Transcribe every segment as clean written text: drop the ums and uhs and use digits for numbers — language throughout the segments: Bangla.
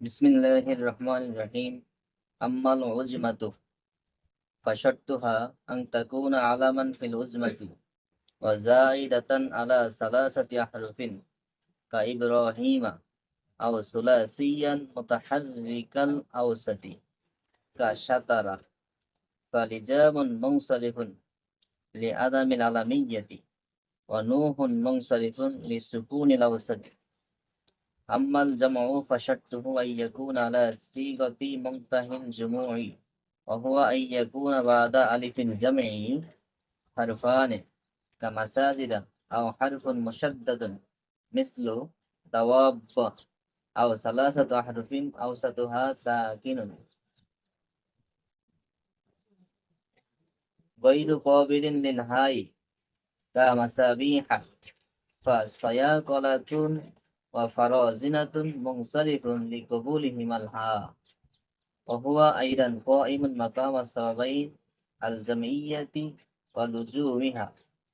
বিসমিল্লাহির রহমানির রহিম। আম্মাল উজমাতু ফাশারতুহা আন তাকুনা আলামান ফিল উজমাতি ওয়া যাইদাতান আলা সালাসাতি আহরুফিন কা ইব্রাহিমা আও সুলাসিয়ান মুতাহাররিকাল আওসাতি কা শাতারা ফালিজামুন মুনসারিফুন লিআদামিল আলামিyyati ওয়া নূহুন মুনসারিফুন লিসুকুনিল আওসাতি। আম্মাল জামউ ফাশারতুহু আন ইয়াকুনা আলা সিগাতি মুনতাহিল জুমুই وهو أن يكون بعد ألف الجمع حرفان كمساجد أو حرف مشدد مثل دواب أو ثلاثة أحرف أوسطها ساكن غير قابل للهاء كمسابيح فسياقلة وفرازنة منصرف لقبولهما الهاء وهو أيضا قائم مقام السببين الجمعية ولزومها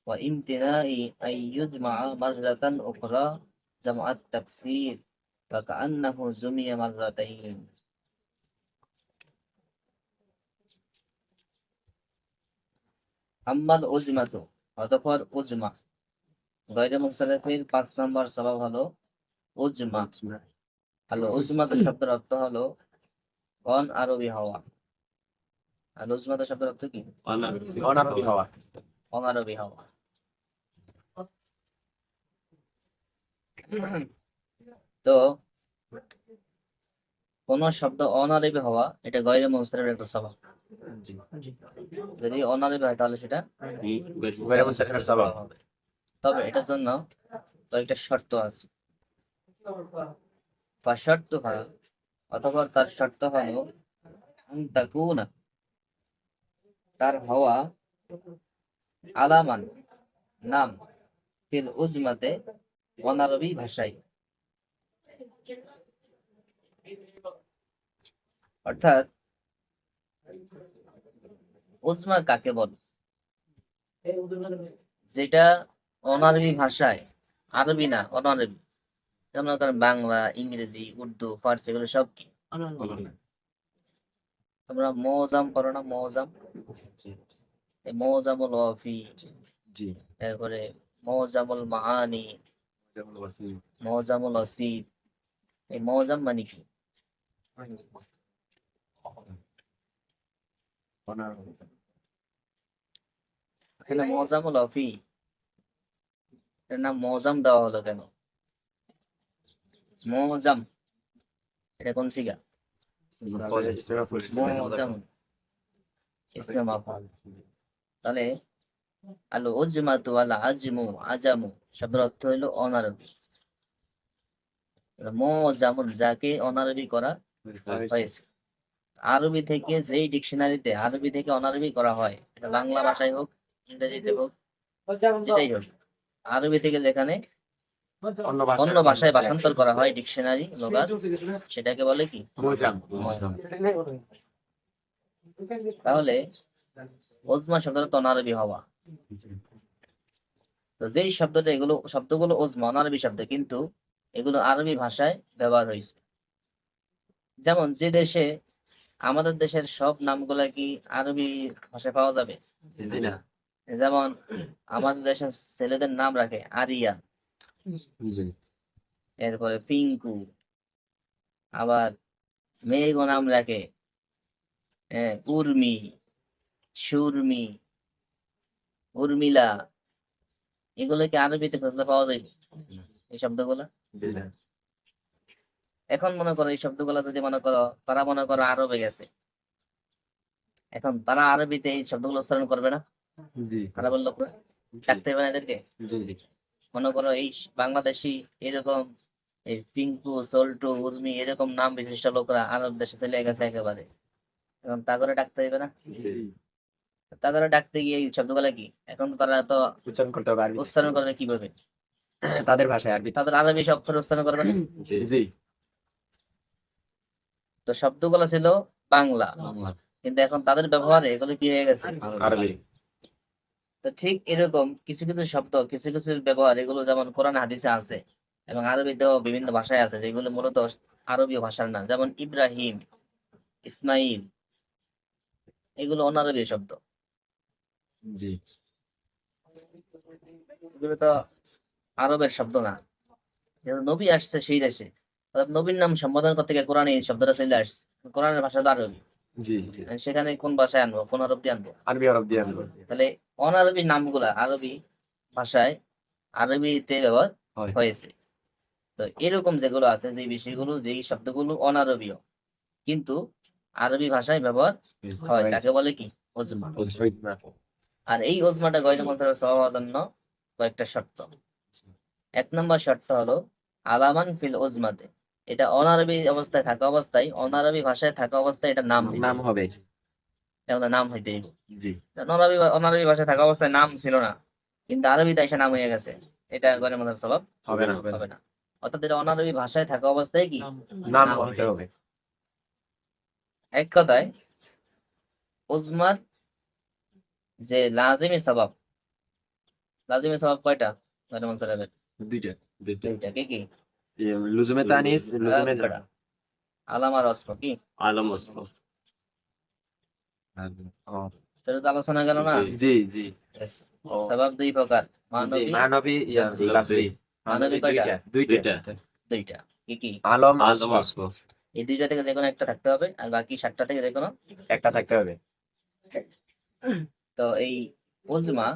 وامتناع أن يجمع مرة أخرى جمع التكسير فكأنه جمع مرتين. আম্মাল উজমাতু অতঃপর উজমা গায়রে মুনসারিফের 5 নম্বর সবাব হলো উজমা। উজমাতু শব্দের অর্থ হলো অন আরবি হওয়া। আর উজমাতু শব্দের অর্থ কি? অনারবি হওয়া। অনারবি হওয়া। তো কোন শব্দ অনারবি হওয়া এটা গায়রে মুনসারিফের একটা স্বভাব। যদি অনারবি হয় তাহলে সেটা গায়রে মুনসারিফের স্বভাব হবে। তবে এটার জন্য কয়েকটা শর্ত আছে। ফাশারতুহা অথবা তার শর্ত হলো আন তাকুনা তার হওয়া আলামান নাম ফিল উজমাতে অনারবি ভাষায়, অর্থাৎ উজমা কাকে বলে? যেটা অনারবি ভাষায়, আরবি না অনারবি, যেমন বাংলা, ইংরেজি, উর্দু, ফার্সি এগুলো সব কি তোমরা মৌজাম করো না? মৌজাম, মৌজামুল ওয়াফি, এরপরে মৌজামুল মাআনি, মৌজামুল ওয়াসিদ। এই মৌজাম মানে কি? এখানে মৌজামুল ওয়াফি এর নাম মৌজাম দেওয়া হলো কেন? মৌজাম এটা কোন সিগা? মৌজাম ইসমে মাফউল। তাহলে আল উজমাতু ওয়াল আজমু আজামু শব্দের অর্থ হলো অনারবি। মৌজামুন যাকে অনারবি করা হয়েছে। আরবি থেকে যেই ডিকশনারিতে আরবি থেকে অনারবি করা হয়, এটা বাংলা ভাষায় হোক, ইংরেজিতে হোক, যেটাই হোক, আরবি থেকে যেখানে অন্য ভাষায় ভাষান্তর করা হয় ডিকশনারি লগাত, সেটাকে বলে কি? মৌজাম। তাহলে উজমা শব্দটা অনারবি হওয়া। তো যেই শব্দটা এগুলো শব্দগুলো উজমা অনারবি শব্দ, কিন্তু এগুলো আরবি ভাষায় ব্যবহার হয়েছে। যেমন যে দেশে আমাদের দেশের সব নামগুলা কি আরবি ভাষায় পাওয়া যাবে? যেমন আমাদের দেশের ছেলেদের নাম রাখে আরিয়া, এরপরে পিঙ্কু, আবার মেয়েগো নাম রাখে উর্মি, সুরমি, উর্মিলা। এগুলো কি আরবিতে খুঁজলে পাওয়া যায় এই শব্দগুলা? এখন মনে করো এই শব্দগুলা যদি মনে করো তারা মনে করো আরবে গেছে, এখন তারা আরবিতে এই শব্দগুলো উচ্চারণ করবে না? তারা বললো ডাকতে হবে না এদেরকে। মনে করো এই বাংলাদেশি এরকম এই পিঙ্কু, সল্টু, উর্মি এরকম নাম বিশিষ্ট লোকরা আরব দেশে চলে গেছে একেবারে, এখন তাগরে ডাকতে হবে না? তাগরে ডাকতে গিয়ে এই শব্দগুলা কি এখন তো তারা তো উচ্চারণ করতে হবে, উচ্চারণ করবে কিভাবে? তাদের ভাষায় আরবি, তাদের আরবি অক্ষর উচ্চারণ করবে না? জি। তো শব্দগুলো ছিল বাংলা, কিন্তু এখন তাদের ব্যবহারে এগুলো কি হয়ে গেছে? আরবি। তো ঠিক এরকম কিছু কিছু শব্দ, কিছু কিছু ব্যবহার এগুলো যেমন কোরআন হাদিসে আছে এবং আরবিতেও বিভিন্ন ভাষায় আছে, যেগুলো মূলত আরবীয় ভাষার নাম, যেমন ইব্রাহিম, ইসমাইল, এগুলো অনারবীয় শব্দ। জি এগুলো তো আরবের শব্দ না। যেহেতু নবী আসছে সেই দেশে, অর্থাৎ নবীর নাম সম্বোধন করতে গিয়ে কোরআনে এই শব্দটা চলে আসছে। কোরআনের ভাষা তো আরবি, জি সেখানে কোন ভাষায় আনবো, কোন আরব দিয়ে আনবো? আরবি আরব দিয়ে আনবো। তাহলে অনারবি নামগুলা আরবি ভাষায় আরবিতে ব্যবহার হয়। হয়েছে। তো এরকম যেগুলো আছে, যে বিষয়গুলো, যেই শব্দগুলো অনারবীয় কিন্তু আরবি ভাষায় ব্যবহার হয়, তাকে বলে কি? অজমা। আর এই অজমাটা গয়না মন্ত্রের সওয়ার জন্য কয়েকটা শর্ত। 1 নম্বর শর্ত হলো আলামান ফিল ওজমাতে, এটা অনারবি অবস্থায় থাকা অবস্থায়, অনারবি ভাষায় থাকা অবস্থায় এটা নাম নাম হবে। যেমন নাম হইতে হইব। জি অনারবি ভাষায় থাকা অবস্থায় নাম ছিল না, কিন্তু আরবিতে এসে নাম হয়ে গেছে, এটা গয়না মন্ত্রের স্বভাব হবে না। হবে না। অর্থাৎ এটা অনারবি ভাষায় থাকা অবস্থায় কি নাম নাম হতে হবে। এক কথায় ওজমার যে লাজিমি স্বভাব, লাজিমি স্বভাব কয়টা গয়না মন্ত্রের? দুইটা। দুইটা। কি কি? লুজুমে তানিস, লুজুমে বেটা, আলাম আর অস্ফ কি? আলম ওয়াসফ। সেটা তো আলোচনা গেল না? জি জি Yes. স্বভাব দুই প্রকার, মানবী, মানবী লফজি। লাফজি। মানবী কয়টা? দুইটা। দুইটা। কি কি? আলম আলম ওয়াসফ। এই দুইটা থেকে যে কোনো একটা থাকতে হবে, আর বাকি 7টা থেকে যে কোনো। একটা থাকতে হবে। তো এই ওজমা,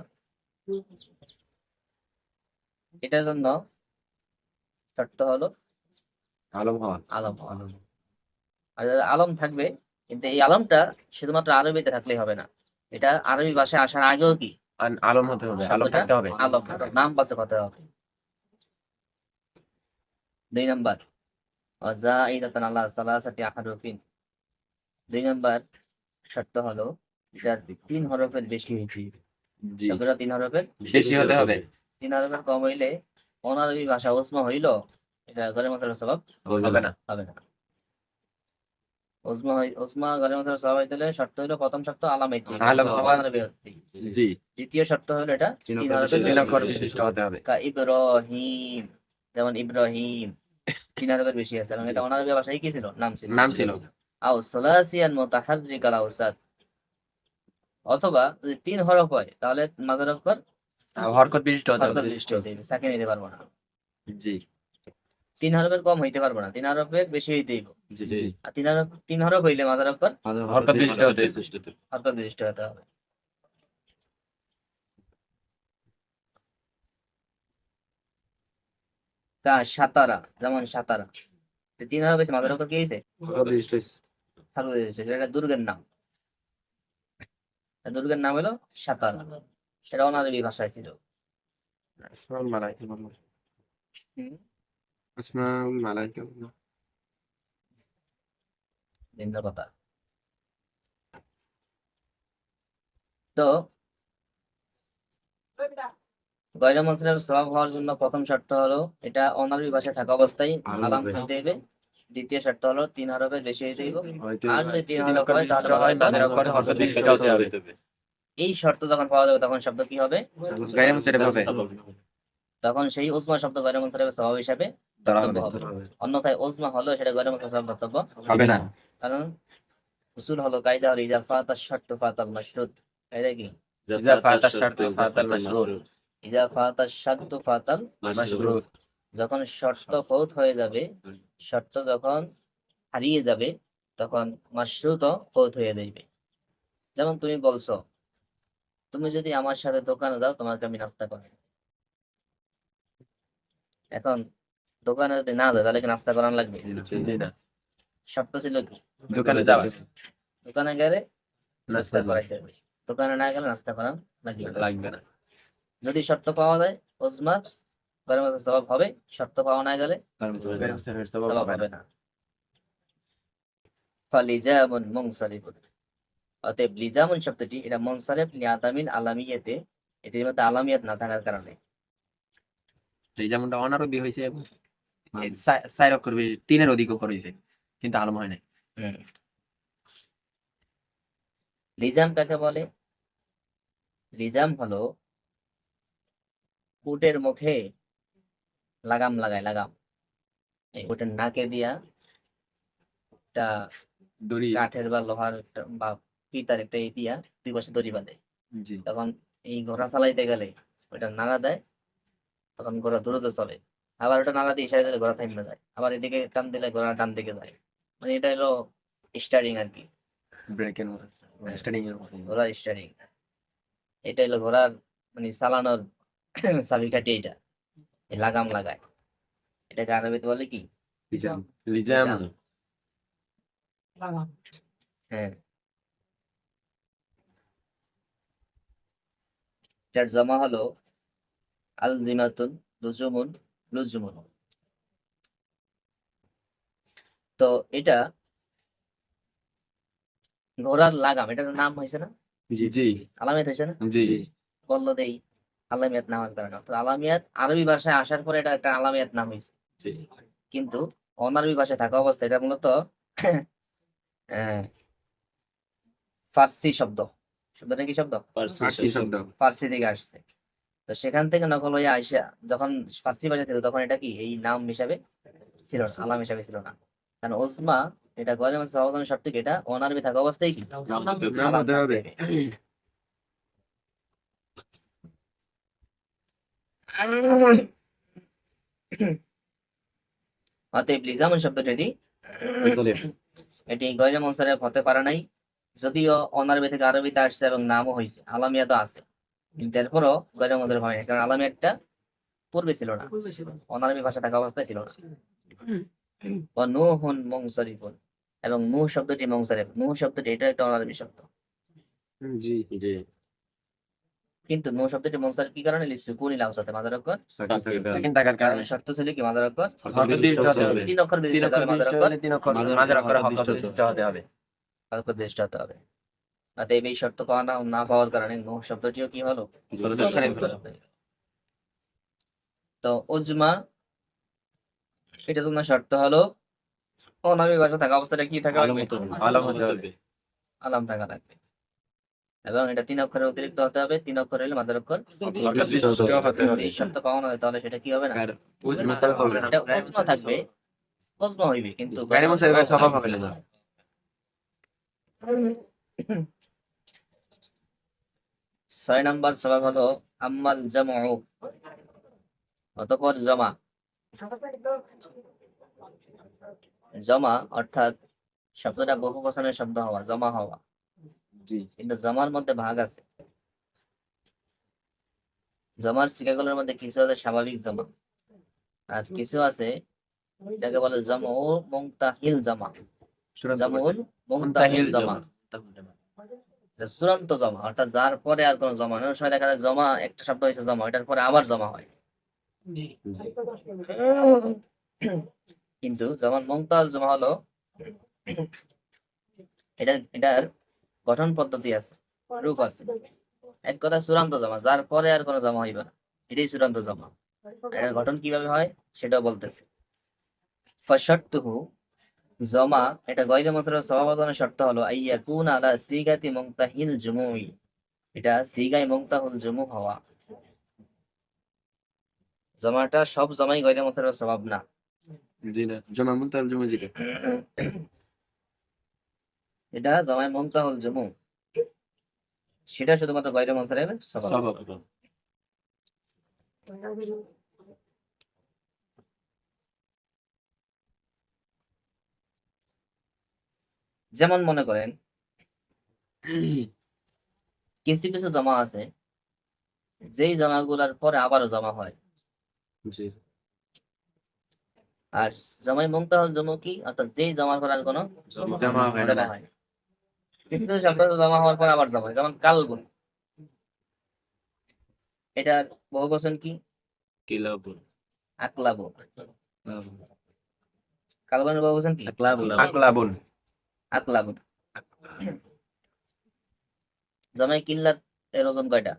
এটার জন্য শর্ত হলো আলম হওয়া। আলম হওয়া। আর আলম থাকবে, কিন্তু এই আলমটা শুধুমাত্র আরবিতে থাকলেই হবে না, এটা আরবি ভাষায় আসার আগেও কি আলম হতে হবে, আলম শব্দটা থাকতে হবে। আলম, নাম বাসে হতে হবে। 2 নম্বর ওয়াজাইদাতান আলা সালাসাতি আহরুফিন, 2 নম্বর শর্ত হলো এটা 3 হরফের বেশি হইতে হবে। জি শব্দটা 3 হরফের বেশি হতে হবে। 3 হরফের কম হইলে অনারবি ভাষা ওজমা হইলো, এটা গয়না মন্ত্রের স্বভাব হবে না। হবে না। ওজমা গয়না মন্ত্রের স্বভাব হইতে হলে শর্ত হইলো, প্রথম শর্ত আলাম হইতে হবে, আলাম হওয়া। অনারবি হইতে হবে। জি দ্বিতীয় শর্ত হলো এটা 3 হরফের তিন বেশি অক্ষর হইতে হবে। বিশিষ্ট হতে হবে। ইব্রাহিম, যেমন ইব্রাহিম 3 হরফের বেশি আছে, এবং এটা অনারবি ভাষায় কি ছিল? নাম ছিল। নাম ছিল। আও সুলাসিয়ান মুতাহাররিকাল আওসাত, অথবা যদি 3 হরফ হয় তাহলে মাঝের অক্ষর হরকত বিশিষ্ট হতে হরকত হবে। দৃষ্টি হতে হবে, সাকিন নিতে পারবো না। জি 3 হরফের কম হইতে পারবো না, 3 হরফের বেশি হইতে হইব। জি আর 3 হরফ হইলে মাঝের অক্ষর হরকত বিশিষ্ট হতে হবে। হরকত দৃষ্টি হতে হবে। কা সাতারা, যেমন সাতারা 3 হরফ হয়েছে, মাঝের অক্ষর কি হয়েছে? হরকত বিশিষ্ট হরকত দৃষ্টি। এটা দুর্গের নাম, দুর্গের নাম হলো সাতারা, সেটা অনারবি ভাষায় ছিল। আসমাউল মালাইকা। হুম, আসমাউল মালাইকা। ভিন্ন কথা। তো গয়না মসলার স্বভাব হওয়ার জন্য প্রথম শর্ত হলো এটা অনারবি ভাষায় থাকা অবস্থায় আলাম হইতে হবে। দ্বিতীয় শর্ত হলো 3 হরফের বেশি হইতে হইব। আর যদি 3 হরফ হয় তাহলে মাঝের অক্ষর হরকত বিশিষ্ট হতে হবে। এই শর্ত যখন পাওয়া যাবে তখন শব্দ কি হবে? গায়রে মুসরিফ হবে। তখন সেই ওজমা শব্দ গয়না মসলার স্বভাব হিসাবে ধর্তব্য হবে। অন্যথায় ওজমা হলো সেটা গয়না মসলার স্বভাব ধর্তব্য হবে না। কারণ উসুল হলো, কায়দা হলো ইজা ফাতাশ শার্তু ফাতাল মাশরুত। কায়দা কি? ইজা ফাতা শারতু ফাতাল মাশরুত। ইজা ফাতাশ শার্তু ফাতাল মাশরুত। যখন শর্ত ফৌত হয়ে যাবে, শর্ত যখন হারিয়ে যাবে, তখন মাশরুত ফৌত হয়ে যাবে। যেমন তুমি বলছো, তুমি যদি আমার সাথে দোকানে যাও তোমাকে আমি নাস্তা করাই। এখন দোকানে যদি না যায় তাহলে কি নাস্তা করানো লাগবে? জি না। শর্ত ছিল কি? দোকানে যাওয়া। দোকানে গেলে নাস্তা নাস্তা করাইতে হবে, দোকানে না গেলে নাস্তা করানো লাগবে না। লাগবে না। যদি শর্ত পাওয়া যায় ওজমা গয়না মসলার স্বভাব হবে, শর্ত পাওয়া না গেলে গায়রে মুসরিফের স্বভাব স্বভাব হবে হবে না। না। ফালিজামুন মুনসারিফুন, অতএব লিজামুন শব্দটি এটা মুনসারিফ লিআদামিল আলামিয়াতে, এটির মধ্যে আলামিয়াত না থাকার কারণে। এই যেমনটা অনারবি হয়েছে, চার অক্ষর বেশি, 3-এর অধিক অক্ষর হয়েছে, কিন্তু আলম হয় নাই। হুম। লিজাম কাকে বলে? লিজাম হলো উটের মুখে লাগাম লাগায়, লাগাম এই উটের নাকে দিয়া একটা দড়ি। কাঠের বা লোহার বা পিতার একটা দিয়া দুই পাশে দড়ি বাঁধে। জি। তখন এই ঘোড়া চালাইতে গেলে ওইটা নাড়া দেয়, তখন ঘোড়া দ্রুত চলে। আবার ওটা নাড়া দিয়ে ইশারা দিলে ঘোড়া থামে যায়, আবার এদিকে টান দিলে ঘোড়া ডান দিকে যায়। মানে এটা হলো স্টারিং আর কি, ব্রেকের মতো, স্টার্টিং এর মতো। ঘোড়ার স্টারিং। এটা হলো ঘোড়ার মানে চালানোর চাবিকাঠি। এটা এই লাগাম লাগায়, এটাকে আরবিতে বলে কি? লিজাম। লিজাম। হ্যাঁ, এটার জমা হলো আল জিমাতুন, লুজুমুন, লুজুমুন। তো এটা ঘোড়ার লাগাম, এটার নাম হয়েছে না, জি জি আলামিয়াত হয়েছে না? জি বললো দেই আলামিয়াত নাম কারণে। তো আলামিয়াত আরবি ভাষায় আসার পরে এটা একটা আলামিয়াত নাম হয়েছে। জি। কিন্তু অনারবি ভাষায় থাকা অবস্থায় এটা মূলত আহ, ফার্সি শব্দ। শব্দটা কি শব্দ? ফার্সি শব্দ। ফার্সি থেকে আসছে। তো সেখান থেকে নকল হয়ে আইসা যখন ফার্সি ভাষা ছিল তখন এটা কি এই নাম হিসাবে ছিল না, আলাম হিসাবে ছিল না। কারণ ওজমা এটা গজে মাসে অবদানের শর্ত কি, এটা অনারবি থাকা অবস্থায় কি নাম হতে হবে। অতএব লিজামন শব্দটি এটি গয়রে মুনসারিফ হতে পারে নাই, যদিও অনারবি থেকে আরবিতে আসছে এবং নামও হয়েছে, আলামিয়া তো আছে, কিন্তু এরপরও গয়রে মুনসারিফ হয় না, কারণ আলামিয়াটা পূর্বে ছিল না, অনারবি ভাষা থাকা অবস্থায় ছিল না। ও নূহুন মুনসারিফুন, এবং নূহ শব্দটি মুনসারিফ, নূহ শব্দটি এটা একটা অনারবি শব্দ। জি জি। কিন্তু নূহ শব্দটি মুনসারিফ কি কারণে লিসুকুনিল আওসাতে মাদার অক্ষর সাকিন থাকার কারণে। শর্ত ছিল কি মাদার অক্ষর বিশিষ্ট হতে হবে। তিন অক্ষর তিন বিশিষ্ট অক্ষর মাদার বিশিষ্ট অক্ষর হলে তিন অক্ষর মাঝের অক্ষর বিশিষ্ট হতে হবে। প্রতিষ্ঠা হতে হবে। অতএব এই শর্ত পাওয়া না পাওয়ার কারণে নূহ শব্দটিও কি হলো? তো উজমা এটার জন্য শর্ত হলো অনারবি ভাষা থাকা অবস্থাটা কি থাকা লাগবে? আলাম হতে হবে। আলাম থাকা লাগবে, এবং এটা তিন অক্ষরের অতিরিক্ত হতে হবে। তিন অক্ষর হলে মাঝের অক্ষর বিশিষ্ট হতে হবে। এই শর্ত পাওয়া না হয় তাহলে সেটা কি হবে না? উজমা হবে না। এটা উজমা থাকবে, উজমা হইবে কিন্তু গায়রে মুনসারিফের স্বভাব হবে না। 6 নম্বর স্বভাব হলো আম্মাল জামউ, অতঃপর জমা। জমা অর্থাৎ শব্দটা বহু বচনের শব্দ হওয়া, জমা হওয়া। জি। কিন্তু জমার মধ্যে ভাগ আছে। জমার সিগাগুলোর মধ্যে কিছু আছে স্বাভাবিক জমা, আর কিছু আছে এটাকে বলে জামউ মুনতাহিল জমা। জামউল মুনতাহিল জমা, এটা চূড়ান্ত জমা, অর্থাৎ যার পরে আর কোনো জমা নেই। অনেক সময় দেখা যায় জমা একটা শব্দ হয়েছে জমা, এটার পরে আবার জমা হয়। কিন্তু যেমন মুনতাহিল জমা হলো এটার গঠন পদ্ধতি আছে, রূপ আছে। এক কথা চূড়ান্ত জমা, যার পরে আর কোনো জমা হইবে না, এটাই চূড়ান্ত জমা। এটার গঠন কিভাবে হয় সেটাও বলতেছে। ফাশারতুহু, জমা এটা গয়রে মুনসারিফের স্বভাবগতনের শর্ত হলো আইয়াকুনা আলা সিগাতি মুনতাহিল জুমুই, এটা সিগায় মুনতাহুল জুমু হওয়া। জমাটা সব জমাই গয়রে মুনসারিফের স্বভাব না। জি না, জমা মুনতাহিল জুমু জি। এটা জমায় মুনতাহুল জুমু, সেটা শুধুমাত্র গয়রে মুনসারিফের স্বভাব। যেমন মনে করেন কিছু কিছু জমা আছে যেই জমাগুলার পরে আবারও জমা হয়। জি। আর জমায় মুনতাহিল জুমু কি, অর্থাৎ যেই জমার পর আর কোনো জমা হয় না। জমা হয় না। কিছু কিছু শব্দ আছে জমা হওয়ার পর আবার জমা হয়, যেমন কালবুন, এটা বহু বচন কি? কিলাবুন। আকলাবুন। কালবুনের বহু বচন কি? আকলাবুন। আকলাবুন। জমায় কিল্লাত এর ওজন কয়টা?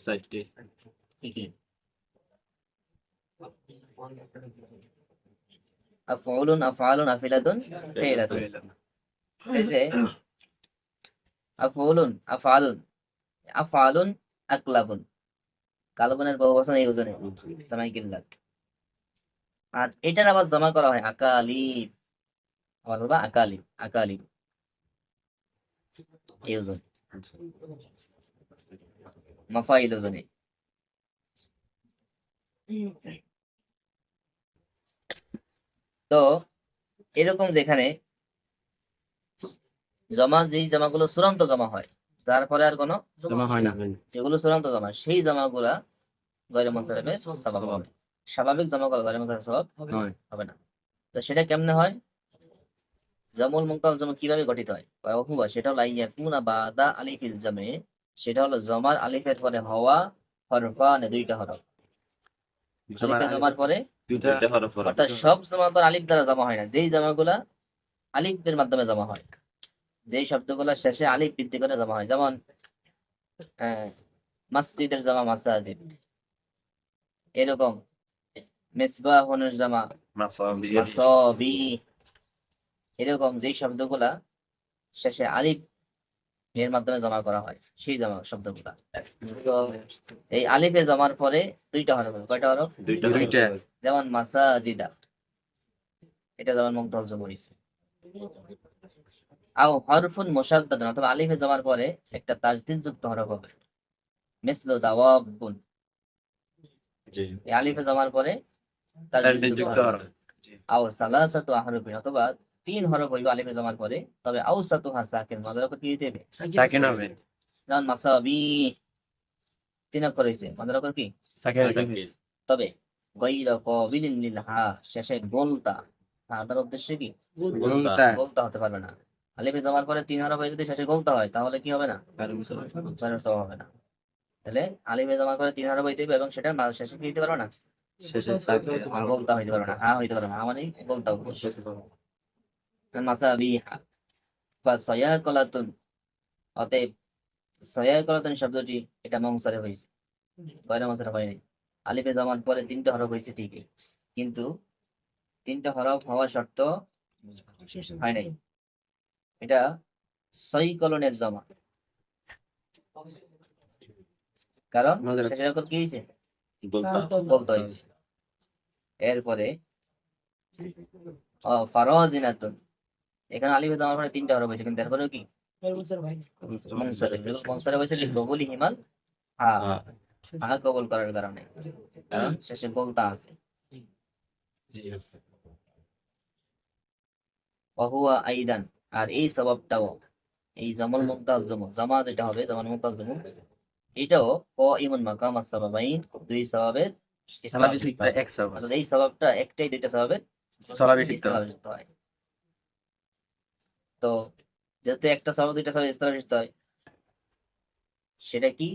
সাইটে কি কি? আফউলুন, আফআলুন, আফিলাতুন, ফিলাতুন। এই যে আফউলুন, আফআলুন, আফআলুন, আকলাবুন, কালবুনের বহু বচন এই ওজনে জমায় কিল্লাত। আর এটার আবার জমা করা হয় আকালিব, আবার বলবা আকালিব, আকালিব এই ওজন, মাফাইল ওজনে। তো এরকম যেখানে জমা, যেই জমাগুলো চূড়ান্ত জমা হয়, যার পরে আর কোনো জমা হয় না। যেগুলো চূড়ান্ত জমা, সেই জমাগুলা গয়রে মুনসারিফের সওয়াব হবে। স্বাভাবিক জমাগুলো গয়রে মুনসারিফের সওয়াব হয়। হবে না। তো সেটা কেমনে হয়? জামুল মুনকাল জমা কিভাবে গঠিত হয়? হুয়া, সেটা হলো আইয়াকুনা বাদা আলিফিল জামে, সেটা হলো জমার আলিফের পরে হওয়া হরফানে, দুইটা হরফ। আলিফে জমার পরে দুইটা হরফ হরফ। অর্থাৎ সব জমা তো আলিফ দ্বারা জমা হয় না, যেই জমাগুলা আলিফের মাধ্যমে জমা হয়, যেই শব্দগুলা শেষে আলিফ বৃদ্ধি করে জমা হয়, যেমন মসজিদের জমা মাসাজিদ, এরকম মিসবাহুনের জমা মাসাবি, এরকম যেই শব্দগুলা শেষে আলিফ এর মাধ্যমে জমা করা হয়, সেই জমা শব্দগুলা। তো এই আলিফে জমার পরে দুইটা হরফ হবে। কয়টা হরফ? দুইটা। যেমন মাসাজিদা, এটা যেমন মুগ্ধল জমরিস। আও হরফুন মুশাদ্দাদুন, অথবা আলিফে জমার পরে একটা তাজদিদ যুক্ত হরফ হবে, মিসলু দাওয়াবুন, এই আলিফে জমার পরে তাজদিদ যুক্ত হরফ। আও সালাসাতু আহরুফিন, অথবা 3 হরফ হইবে আলিফে জমার পরে, তবে আওসাতুহা সাকিন, মাদার অক্ষর কি হইতে হবে? সাকিন হবে। যেমন মাসাবি 3 অক্ষর হইছে, মাদার অক্ষর কি? সাকিন। তবে গায়রা কাবিলিন লিল হা, শেষে গোলতা, তার উদ্দেশ্য কি? গোলতা। গোলতা হতে পারবে না। আলিফে জমার পরে 3 হরফ হয়ে যদি শেষে গোলতা হয়, তাহলে কি হবে না? গয়রে সওয়াব হবে না। তাহলে আলিফে জমার পরে 3 হরফ হইতে হবে, এবং সেটা শেষে কি হইতে পারবে না? শেষে সাকিন গোলতা হইতে পারবে না, হা হইতে পারবে না, হা মানে গোলতা উদ্দেশ্য। মাসাবিহা ফাসায়াকালাতুন, অতএব সায়াকালাতুন শব্দটি এটা মুনসারিফ হইছে, গয়রে মুনসারিফ হয়নি। আলিফে জমার পরে 3টা হরফ হইছে ঠিকই, কিন্তু 3টা হরফ হওয়া শর্ত হয় নাই। এটা সই কলনের জমা, কারণ শেষের অক্ষর কি হয়েছে? বলতে হয়েছে। এরপরে ফারাজিনাতুন, এখানে আলিফে জমার পরে 3টা হরফ হয়েছে, কিন্তু এরপরেও কি মুনসারিফ। মুনসারিফ হয়েছে লিকবুলি হিমাল হা, হা কবুল করার কারণে, কারণ শেষে গোলতা আছে। ওহুয়া আইদান, আর এই সওয়াবটাও, এই জামাল মুনতাল জমা যেটা হবে, জামাল মুনতাল জমা, এটাও ইমন মাকাম as-সাবাবাইন, দুই সওয়াবের সালাবি ঠিক এক সওয়াব। অর্থাৎ এই সওয়াবটা একটাই দুইটা সওয়াবের সালাবি ঠিক ইস্তেলাভিষিক্ত হয়। তো যেহেতু একটা সওয়াব দুইটা সওয়াব ইস্তেলাভিষিক্ত হয়, সেটা কি?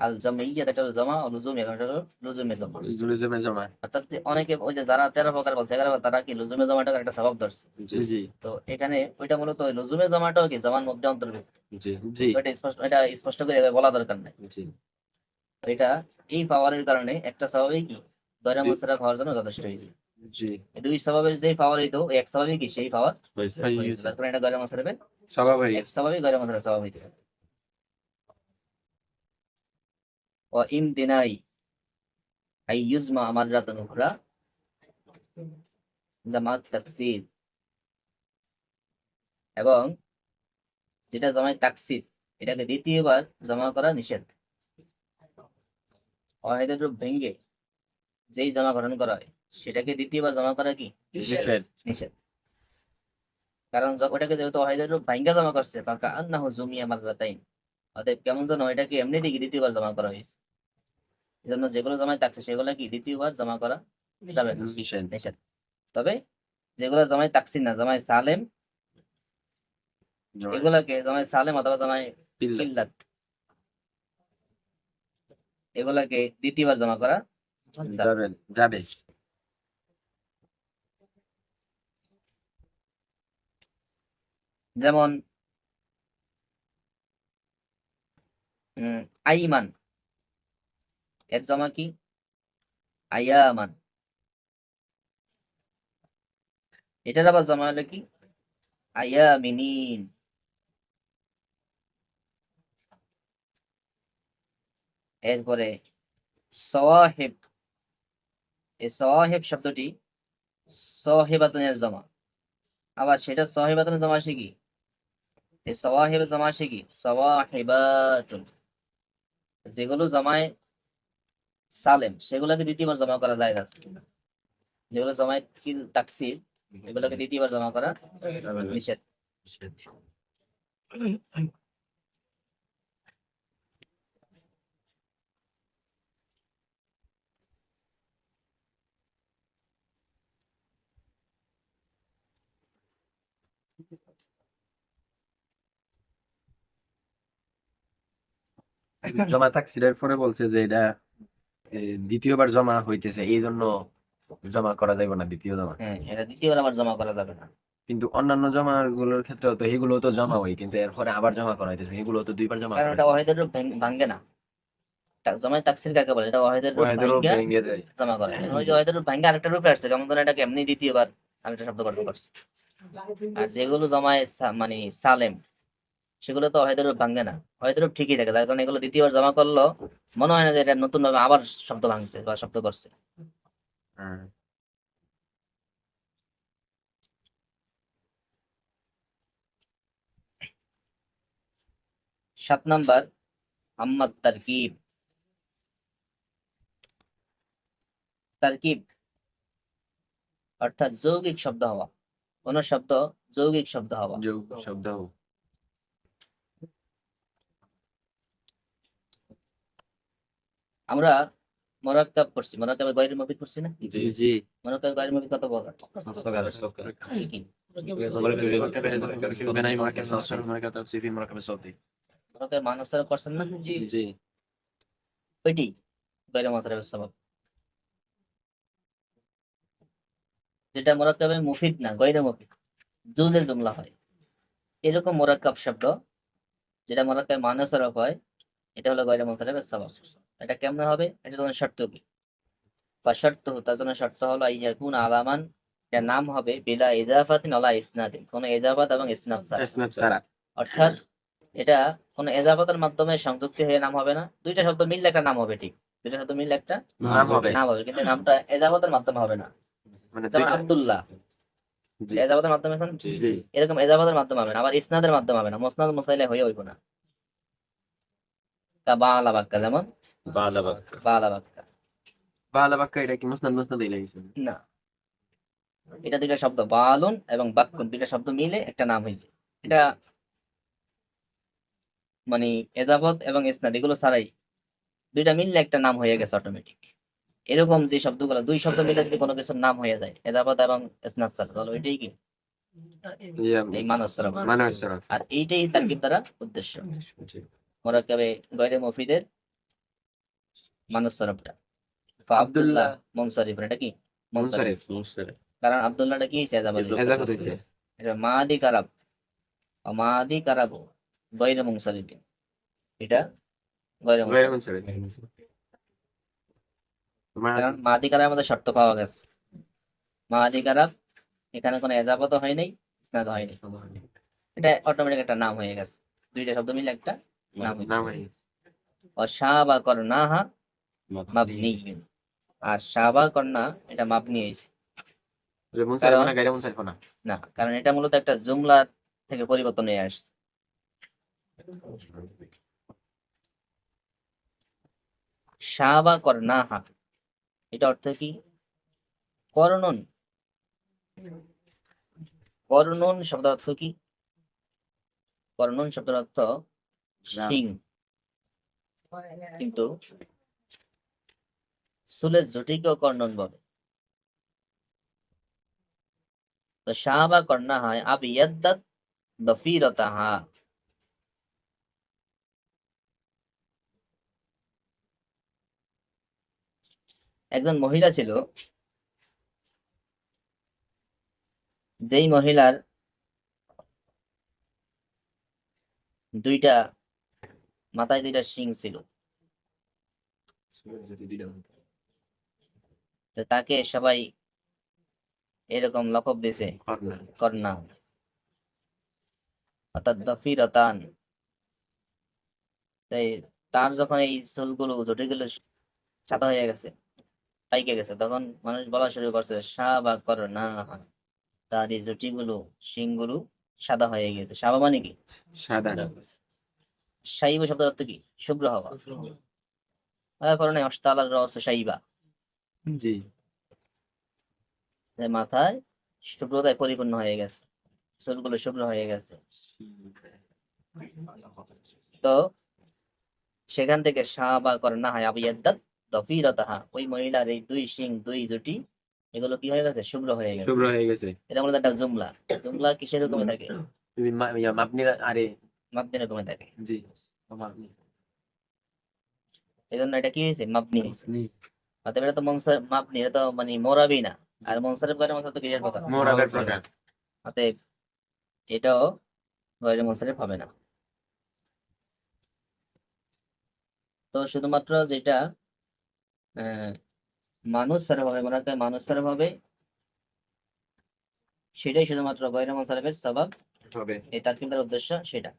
আল জামাইয়া, এটা হলো জমা, লুজুম, এটা হলো লুজুমে জমা। জুলুজমে জমা। অর্থাৎ যে অনেকে ওই যে যারা 13 প্রকার বলছে, 11 প্রকার, তারা কি লুজুমে জমাটা একটা সওয়াব ধরছে। জি তো এখানে ওইটা মূলত ওই লুজুমে জমাটাও কি জামার মধ্যে অন্তর্ভুক্ত, জি জি এটা স্পষ্ট করে এভাবে বলা দরকার নাই। জি। তো এটা এই পাওয়ারের কারণে একটা স্বভাবে কি গয়রে মুনসারিফ হওয়ার জন্য যথেষ্ট হয়েছে। জি। এই দুই স্বভাবের যে পাওয়ার হইতো, ওই এক স্বভাবে কি সেই পাওয়ার হইছে। হয়েছে, তার কারণে এটা গয়রে মুনসারিফের সওয়াব হয়ে এক গেছে। স্বভাবে গয়রে মুনসারিফ স্বভাব হইতে পারে। ও ইমতিনাই আই ইউজমা মাররাতান উখরা, জামাত তাকসির, এবং যেটা জমায় তাকসির, এটাকে দ্বিতীয়বার জমা করা নিষেধ। ওয়াহিদের রূপ ভেঙ্গে যেই জমা গঠন করা হয়, সেটাকে দ্বিতীয়বার জমা করা কি নিষেধ। নিষেধ। কারণ ওটাকে যেহেতু ওয়াহিদের রূপ ভাঙ্গা জমা করছে, ফাঁকা আন্নাহু জুমিয়া মাররাতাইন, অতএব কেমন যেন এটাকে এমনি দিকে দ্বিতীয়বার জমা করা হয়েছে। এজন্য যেগুলো জমায় থাকছে সেগুলো কি দ্বিতীয়বার জমা করা যাবে না, নিষেধ। নিষেধ। তবে যেগুলো জমায় তাকসির না, জমায় সালেম, এগুলাকে জমায় সালেম অথবা জমায় কিল্লাত, এগুলাকে দ্বিতীয়বার জমা করা যাবে। যাবে। যেমন আইমান, এর জমা কি আয়ামান, এটার আবার জমা হলো কি আয়ামিনিন। এরপরে সওয়াহিব, এই সওয়াহিব শব্দটি সাহিবাতুনের জমা। আবার সেটা সাহিবাতুনের জমা আসে কি, এই সাওয়াহিব জমা আসে কি সাওয়াহিবাতুন, যেগুলো জমায় সালেম সেগুলোকে দ্বিতীয়বার জমা করা যায় না। যেগুলো জমায় কিল তাকসির এগুলোকে দ্বিতীয়বার জমা করা নিষেধ। জমা তাকসিরের পরে বলছে যে এটা দ্বিতীয়বার জমা হইতেছে, এই জন্য জমা করা যাবে না দ্বিতীয় জমা। হ্যাঁ, এটা দ্বিতীয়বার আবার জমা করা যাবে না। কিন্তু অন্যান্য জমা গুলোর ক্ষেত্রে তো এগুলো তো জমা হয়, কিন্তু এরপরে আবার জমা করা হইতেছে, এগুলো তো দুইবার জমা কারণ করা এটা ওয়াহিদের রূপ ভাঙ্গে না। জমায় তাকসির কাকে বলে, এটা ওয়াহিদের রূপ ওয়াহিদের রূপ ভাঙ্গা ভেঙে দেয়। জমা করে। ওই যে ওয়াহিদের রূপ ভাঙ্গা আরেকটা রূপে আসছে, কেমন ধরনের এটাকে এমনি দ্বিতীয়বার আরেকটা শব্দ গঠন করছে। আর যেগুলো জমায় মানে সালেম সেগুলো তো ওয়াহিদের রূপ ভাঙ্গে না, ওয়াহিদের রূপ ঠিকই থাকে, তার কারণে এগুলো দ্বিতীয়বার জমা করলো মনে হয় না যে এটা নতুন ভাবে আবার শব্দ ভাঙছে বা শব্দ করছে। হ্যাঁ। 7 নাম্বার আম্মাত তারকিব। তারকিব অর্থাৎ যৌগিক শব্দ হওয়া, কোন শব্দ যৌগিক শব্দ হওয়া। যোগ শব্দ। আমরা মোরাক্কাব পড়ছি, মোরাক্কাবে গয়রুল মুফিদ পড়ছি না? জি জি মোরাক্কাবে গয়রুল মুফিদ কত প্রকার? কি কি? মোরাক্কাবে মানসার করছেন না? জি ওইটি গয়রুল মানসারের সবব। যেটা মোরাক্কাবে মুফিদ না, গয়রুল মুফিদ, জুজে জুমলা হয়, এরকম মোরাক্কাব শব্দ যেটা মোরাক্কাবে মানসার হয়, এটা হলো গয়রুল মানসারের সবব। এটা কেমন হবে? এটা তোমার শর্ত কি বা শর্ত, তার জন্য শর্ত হলো আইয়াকুন আলামান, এর নাম হবে বিলা ইজাফাতিন ওয়ালা ইসনাদিন, কোনো ইজাফাত এবং ইসনাদ ছাড়া। অর্থাৎ এটা কোনো ইজাফাতের মাধ্যমে সংযুক্তি হয়ে নাম হবে না, দুইটা শব্দ মিললে একটা নাম হবে, ঠিক দুইটা শব্দ মিললে একটা নাম হবে। নাম হবে, কিন্তু নামটা ইজাফাতের মাধ্যমে হবে না। মানে যেমন দুইটা। আব্দুল্লাহ জি ইজাফাতের মাধ্যমে আছে না? জি এরকম ইজাফাতের মাধ্যমে হবে না, আবার ইসনাদের মাধ্যমে হবে না, মুসনাদ মুসাইলে হয়ে হইব না। তা বালা বাক্কা, যেমন বাদাবাক বালা বাক্কা বালা বাক্কা, এটা কি মুসনাদ মুসনাদ লাগিয়েছে? না, এটা দুইটা শব্দ বালুন এবং বাক্কুন, দুইটা শব্দ মিলে একটা নাম হয়েছে। এটা মানে এজাবত এবং ইসনাদ এগুলো ছাড়াই দুইটা মিললে একটা নাম হয়ে গেছে অটোমেটিক। এরকম যে শব্দগুলো দুই শব্দ মিলে যদি কোনো কিছুর নাম হয়ে যায় এজাবত এবং ইসনাদ ছাড়া, তাহলে ওইটাই কি এই মানস সরফ। মানস সরফ। আর এইটাই তারকিব দ্বারা উদ্দেশ্য, মোরাক্কাবে গয়রে মুফিদের মানস সরফটা। আব্দুল্লাহ মুনসারিফ, এটা কি মুনসারিফ, কারণ আব্দুল্লাহটা কি হয়েছে এজাবত এজাবত হইছে। এটা মাদি কারাব, মাদি কারাব গয়রে মুনসারিফ, এটা গয়রে গয়রে মুনসারিফ। মুনসারিফ। কারণ মাদি কারার মধ্যে শর্ত পাওয়া গেছে, মাদি কারাব এখানে কোনো এজাবত হয় নাই, ইসনাদ হয় নাই, এটা অটোমেটিক একটা নাম হয়ে গেছে, দুইটা শব্দ মিলে একটা নাম নাম হয়েছে। হয়ে গেছে। অশাবা করনাহা মাবনি, আর শাবা করনা এটা মাবনি হয়েছে মুনসারিফ না কারণ গায়রে মুনসারিফ না। না, কারণ এটা মূলত একটা জুমলা থেকে পরিবর্তন হয়ে আসছে। শাবা করনাহা এটা অর্থ কি? করণন। করণন শব্দের অর্থ কি? করণন শব্দের অর্থ সিং, কিন্তু সুলের জটিকেও কর্ণন বলে। তো শাহাবা কর্ণা হয় আবিয়াদ্দাত দফিরতাহা, একজন মহিলা ছিল, যেই মহিলার দুইটা মাথায় দুইটা শিং ছিল, তো তাকে সবাই এরকম লকব দিছে কর্ণা, অর্থাৎ দফিরতান। তাই তার যখন এই চুলগুলো জটিগুলো সাদা হয়ে গেছে, পাইকে গেছে, তখন মানুষ বলা শুরু করছে সাবা করো না, তার এই জুটিগুলো শিংগুলো সাদা হয়ে গেছে। সাবা মানে কি? সাদা। শাইবা শব্দের অর্থ কি? শুভ্র হওয়া। তার কারণে অস্তালার রস শাইবা, জি যে মাথায় শুভ্রতায় পরিপূর্ণ হয়ে গেছে, চুলগুলো শুভ্র হয়ে গেছে। তো সেখান থেকে সাবা করে না হয় আবিয়াদ্দাত দফিরাতাহা, ওই মহিলার এই দুই শিং দুই জুটি এগুলো কি হয়ে গেছে? শুভ্র হয়ে গেছে। শুভ্র হয়ে গেছে। এটা মূলত একটা জুমলা। জুমলা কিসের রকমে থাকে? তুমি মাপনির আরে মাবনির রকমে থাকে। জি মাপনি এই জন্য এটা কি হয়েছে? মাবনি হয়েছে। অতএব এটা তো মাবনি, এটা তো মানে মোরাবি না। আর মনসারেফ গয়রে মনসারেফ তো কিসের প্রকার? মোরাবের প্রকার। অতএব এটাও গয়রে মনসারেফ হবে না। তো শুধুমাত্র যেটা আহ মানুষ সারেফ হবে, মনে রাখতে হবে মানুষ সারেফ হবে, সেটাই শুধুমাত্র গয়রে মনসারেফের সবাব, হবে। এই তারকিবটার উদ্দেশ্য সেটা।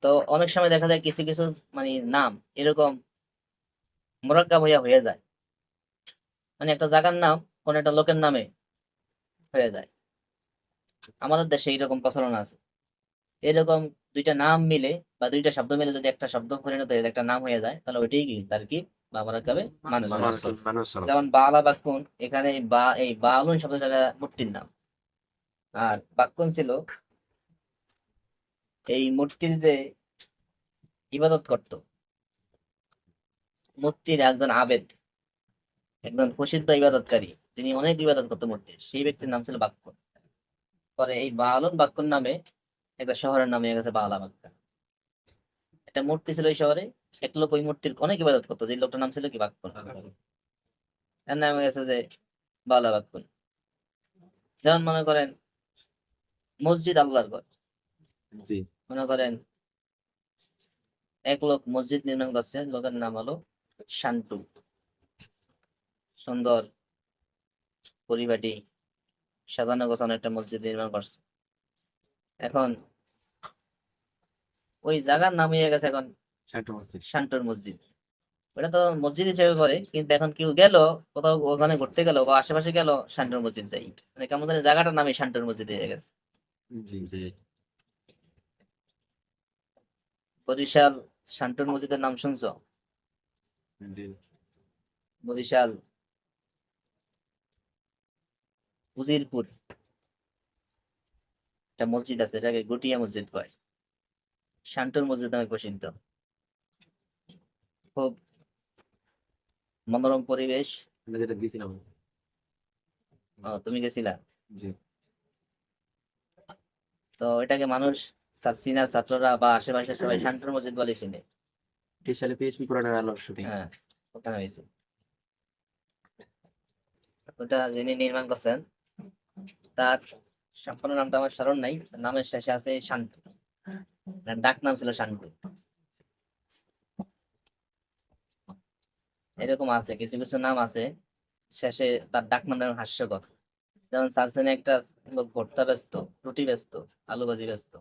তো অনেক সময় দেখা যায় কিছু কিছু মানে নাম এরকম মোরাক্কাব হয়ে যায়, মানে একটা জায়গার নাম কোন একটা লোকের নামে হয়ে যায়। আমাদের দেশে এইরকম প্রচলন আছে। এরকম দুইটা নাম মিলে বা দুইটা শব্দ মিলে যদি একটা শব্দ পরিণত হয়ে যায়, একটা নাম হয়ে যায়, তাহলে ওইটাই কি তারকিব বা মোরাক্কাবে মানুষ। যেমন বালা বাক্কুন, এখানে এই বালুন শব্দটা মূর্তির নাম, আর বাক্কুন ছিল এই মূর্তির যে ইবাদত করত, মূর্তির একজন আবেদ, একজন প্রসিদ্ধ ইবাদতকারী, তিনি অনেক ইবাদত করতো মূর্তির, সেই ব্যক্তির নাম ছিল বাক্কুন। পরে এই বালুন বাক্কুন নামে একটা শহরের নাম হয়ে গেছে বালা বাক্কা। একটা মূর্তি ছিল এই শহরে, এক লোক ওই মূর্তির অনেক ইবাদত করতো, যে লোকটার নাম ছিল কি? বাক্কুন। এর নাম হয়ে গেছে যে বালা বাক্কুন। যেমন মনে করেন মসজিদ আল্লাহর ঘর, জি মনে করেন এক লোক মসজিদ নির্মাণ করছে, লোকের নাম হলো শান্টু, সুন্দর পরিপাটি সাজানো গোছানো একটা মসজিদ নির্মাণ করছে। এখন ওই জায়গার নাম হয়ে গেছে এখন শান্টুর মসজিদ। ওটা তো মসজিদ হিসেবে পড়ে, কিন্তু এখন কেউ গেল কোথাও ওখানে ঘুরতে গেল বা আশেপাশে গেল, শান্টুর মসজিদ যাই, মানে কেমন জানি জায়গাটার নামই শান্টুর মসজিদ হয়ে গেছে। জি জি বরিশাল শান্টুর মসজিদের নাম শুনছো? জি বরিশাল উজিরপুর একটা মসজিদ আছে, এটাকে গুটিয়া মসজিদ কয়। শান্টুর মসজিদ নামে প্রসিদ্ধ। খুব মনোরম পরিবেশ। আমরা যেটা দিয়েছিলাম। তুমি গেছিলা? জি তো এটাকে মানুষ সিনিয়র ছাত্ররা বা আশেপাশে সবাই শান্টুর মসজিদ বলে চিনে। 30 সালে পিএইচপি পুরানোর আলোর শুটিং। হ্যাঁ, ওখানে হয়েছে। ওটা যিনি নির্মাণ করছেন তার সম্পূর্ণ নামটা আমার স্মরণ নাই, নামের শেষে আছে শান্টু, তার ডাক নাম ছিল শান্টু। এরকম আছে কিছু কিছু নাম আছে শেষে তার ডাক নাম যেমন হাস্যকর। যেমন সার্সেনে একটা লোক ভর্তা ব্যস্ত, রুটি ব্যস্ত, আলু ভাজি ব্যস্ত,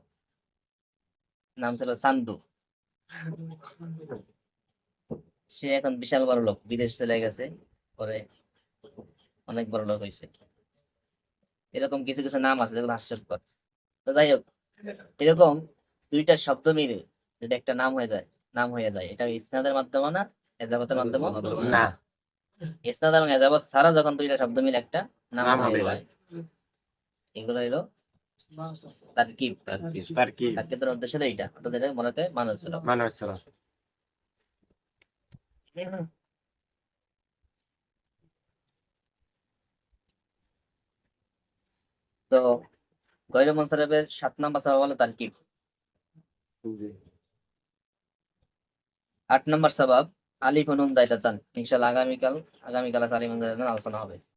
নাম ছিল সান্দু। সে এখন বিশাল বড় লোক, বিদেশ চলে গেছে, পরে অনেক বড় লোক হয়েছে। এরকম কিছু কিছু নাম আছে যেগুলো হাস্যকর। তো যাই হোক, এরকম দুইটা শব্দ মিলে যদি একটা নাম হয়ে যায়, নাম হয়ে যায়, এটা ইসনাদের মাধ্যমে না এজাবতের মাধ্যমে? না ইসনাদ এবং এজাবত ছাড়া যখন দুইটা শব্দ মিলে একটা নাম নাম হয়ে হবে। যায়, এগুলো হলো তারকিব। তারকিবের উদ্দেশ্য হলো এইটা, অর্থাৎ এটা মনে হয় মানুষ ছিল। মানুষ তো গয়রে মুনসারিফের 7 নাম্বার সবাব হলো তারকিব। 8 নাম্বার সবাব আলিফ ও নুন যাইতাতান। ইনশাআল্লাহ আগামীকাল আছে আলিফ নুন যাইতাতান আলোচনা হবে।